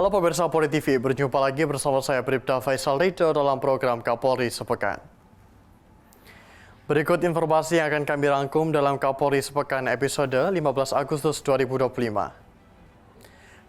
Halo pemirsa Polri TV, berjumpa lagi bersama saya Bribda Faisal Rido dalam program Kapolri Sepekan. Berikut informasi yang akan kami rangkum dalam Kapolri Sepekan episode 15 Agustus 2025.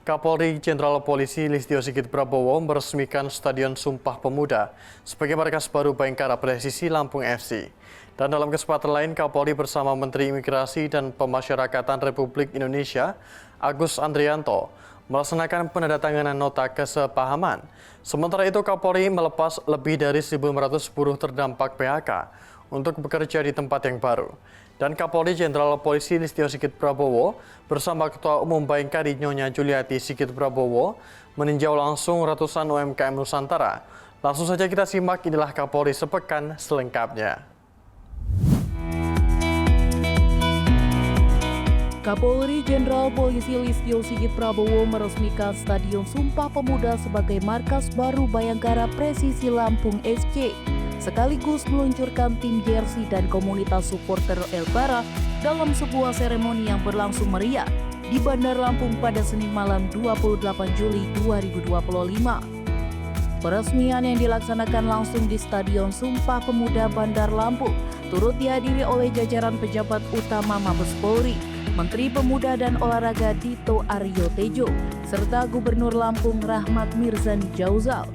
Kapolri Jenderal Polisi Listio Sigit Prabowo meresmikan Stadion Sumpah Pemuda sebagai markas baru Bayangkara Presisi Lampung FC. Dan dalam kesempatan lain, Kapolri bersama Menteri Imigrasi dan Pemasyarakatan Republik Indonesia, Agus Andrianto, melaksanakan penandatanganan nota kesepahaman. Sementara itu, Kapolri melepas lebih dari 1.500 buruh terdampak PHK untuk bekerja di tempat yang baru. Dan Kapolri Jenderal Polisi Listio Sigit Prabowo bersama Ketua Umum Bayangkari Nyonya Juliati Sigit Prabowo meninjau langsung ratusan UMKM Nusantara. Langsung saja kita simak, inilah Kapolri Sepekan selengkapnya. Kapolri Jenderal Polisi Listio Sigit Prabowo meresmikan Stadion Sumpah Pemuda sebagai markas baru Bayangkara Presisi Lampung FC, sekaligus meluncurkan tim jersey dan komunitas supporter El Bara dalam sebuah seremoni yang berlangsung meriah di Bandar Lampung pada Senin malam 28 Juli 2025. Peresmian yang dilaksanakan langsung di Stadion Sumpah Pemuda Bandar Lampung turut dihadiri oleh jajaran pejabat utama Mabes Polri, Menteri Pemuda dan Olahraga Dito Aryo Tejo, serta Gubernur Lampung Rahmat Mirzani Jauzal.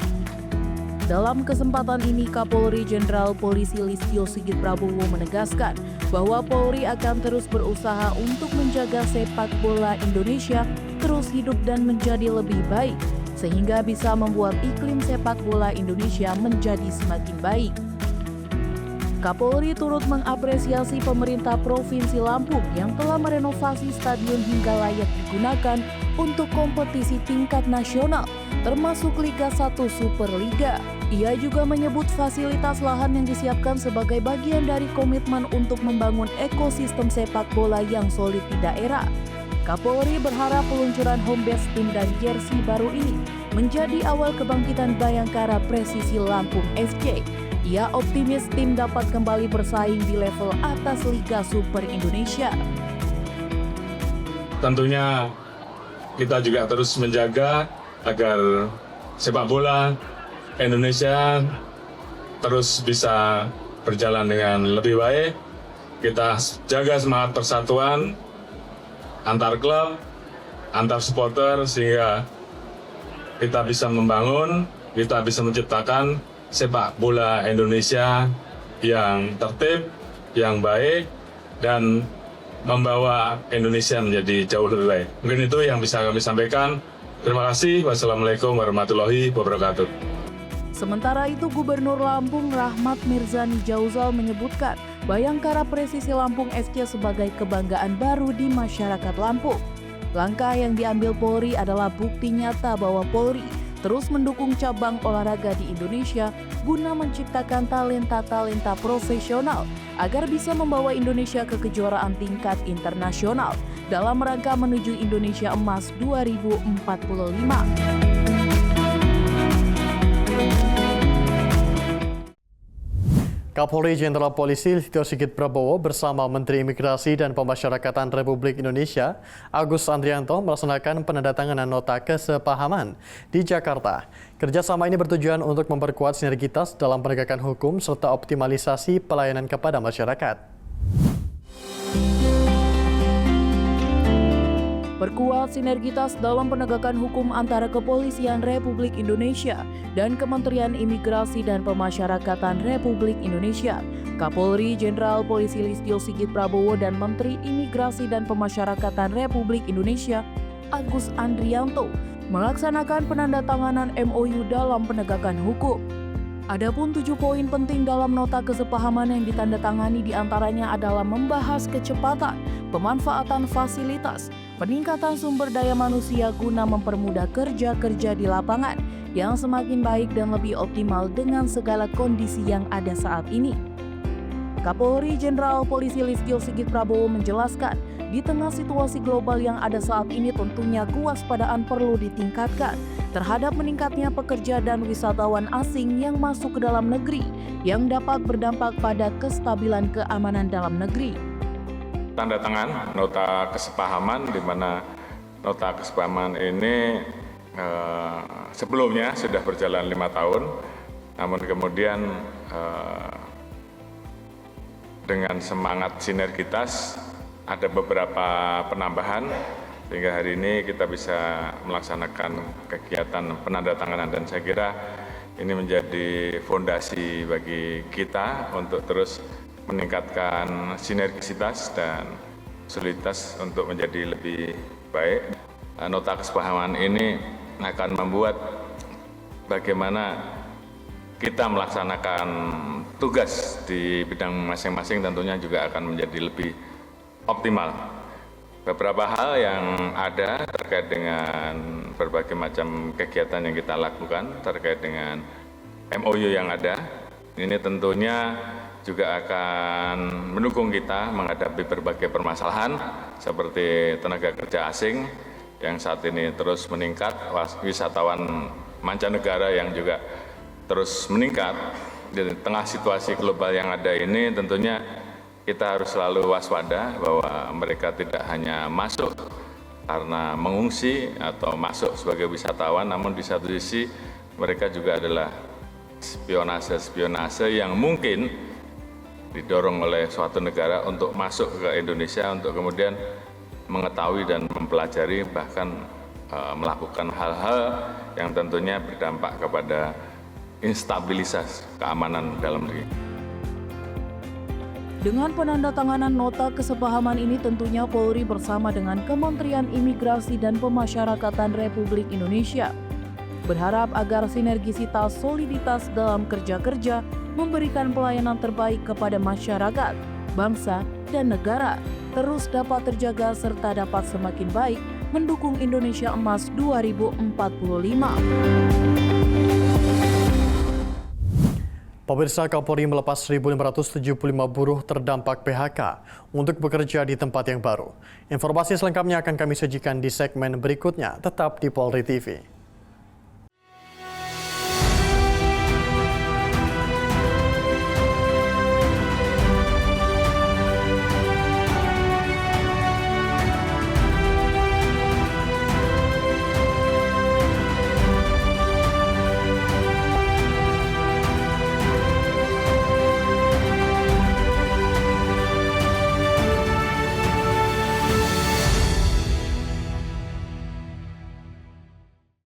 Dalam kesempatan ini, Kapolri Jenderal Polisi Listio Sigit Prabowo menegaskan bahwa Polri akan terus berusaha untuk menjaga sepak bola Indonesia terus hidup dan menjadi lebih baik, sehingga bisa membuat iklim sepak bola Indonesia menjadi semakin baik. Kapolri turut mengapresiasi pemerintah Provinsi Lampung yang telah merenovasi stadion hingga layak digunakan untuk kompetisi tingkat nasional, termasuk Liga 1 Superliga. Ia juga menyebut fasilitas lahan yang disiapkan sebagai bagian dari komitmen untuk membangun ekosistem sepak bola yang solid di daerah. Kapolri berharap peluncuran home base tim dan jersey baru ini menjadi awal kebangkitan Bayangkara Presisi Lampung FC. Ia optimis tim dapat kembali bersaing di level atas Liga Super Indonesia. Tentunya kita juga terus menjaga agar sepak bola Indonesia terus bisa berjalan dengan lebih baik. Kita jaga semangat persatuan antar klub, antar supporter, sehingga kita bisa membangun, kita bisa menciptakan sepak bola Indonesia yang tertib, yang baik, dan membawa Indonesia menjadi jauh lebih baik. Mungkin itu yang bisa kami sampaikan. Terima kasih. Wassalamualaikum warahmatullahi wabarakatuh. Sementara itu, Gubernur Lampung Rahmat Mirzani Jauzal menyebutkan Bayangkara Presisi Lampung FC sebagai kebanggaan baru di masyarakat Lampung. Langkah yang diambil Polri adalah bukti nyata bahwa Polri terus mendukung cabang olahraga di Indonesia guna menciptakan talenta-talenta profesional agar bisa membawa Indonesia ke kejuaraan tingkat internasional dalam rangka menuju Indonesia Emas 2045. Kapolri Jenderal Polisi Listio Sigit Prabowo bersama Menteri Imigrasi dan Pemasyarakatan Republik Indonesia, Agus Andrianto, melaksanakan penandatanganan nota kesepahaman di Jakarta. Kerjasama ini bertujuan untuk memperkuat sinergitas dalam penegakan hukum serta optimalisasi pelayanan kepada masyarakat. Perkuat sinergitas dalam penegakan hukum antara Kepolisian Republik Indonesia dan Kementerian Imigrasi dan Pemasyarakatan Republik Indonesia. Kapolri Jenderal Polisi Listio Sigit Prabowo dan Menteri Imigrasi dan Pemasyarakatan Republik Indonesia, Agus Andrianto, melaksanakan penandatanganan MOU dalam penegakan hukum. Adapun 7 poin penting dalam nota kesepahaman yang ditandatangani diantaranya adalah membahas kecepatan, pemanfaatan fasilitas, peningkatan sumber daya manusia guna mempermudah kerja-kerja di lapangan yang semakin baik dan lebih optimal dengan segala kondisi yang ada saat ini. Kapolri Jenderal Polisi Listio Sigit Prabowo menjelaskan, di tengah situasi global yang ada saat ini tentunya kewaspadaan perlu ditingkatkan terhadap meningkatnya pekerja dan wisatawan asing yang masuk ke dalam negeri yang dapat berdampak pada kestabilan keamanan dalam negeri. Tanda tangan nota kesepahaman, di mana nota kesepahaman ini sebelumnya sudah berjalan 5 tahun, namun kemudian dengan semangat sinergitas ada beberapa penambahan sehingga hari ini kita bisa melaksanakan kegiatan penandatanganan, dan saya kira ini menjadi fondasi bagi kita untuk terus meningkatkan sinergisitas dan soliditas untuk menjadi lebih baik. Nota kesepahaman ini akan membuat bagaimana kita melaksanakan tugas di bidang masing-masing tentunya juga akan menjadi lebih optimal. Beberapa hal yang ada terkait dengan berbagai macam kegiatan yang kita lakukan terkait dengan MOU yang ada, ini tentunya juga akan mendukung kita menghadapi berbagai permasalahan seperti tenaga kerja asing yang saat ini terus meningkat, wisatawan mancanegara yang juga terus meningkat. Di tengah situasi global yang ada ini tentunya kita harus selalu waspada bahwa mereka tidak hanya masuk karena mengungsi atau masuk sebagai wisatawan, namun di satu sisi mereka juga adalah spionase yang mungkin didorong oleh suatu negara untuk masuk ke Indonesia untuk kemudian mengetahui dan mempelajari, bahkan melakukan hal-hal yang tentunya berdampak kepada instabilitas keamanan dalam negeri. Dengan penandatanganan nota kesepahaman ini tentunya Polri bersama dengan Kementerian Imigrasi dan Pemasyarakatan Republik Indonesia berharap agar sinergisitas soliditas dalam kerja-kerja memberikan pelayanan terbaik kepada masyarakat, bangsa, dan negara terus dapat terjaga serta dapat semakin baik mendukung Indonesia Emas 2045. Pemirsa, Kapolri melepas 1.575 buruh terdampak PHK untuk bekerja di tempat yang baru. Informasi selengkapnya akan kami sajikan di segmen berikutnya. Tetap di Polri TV.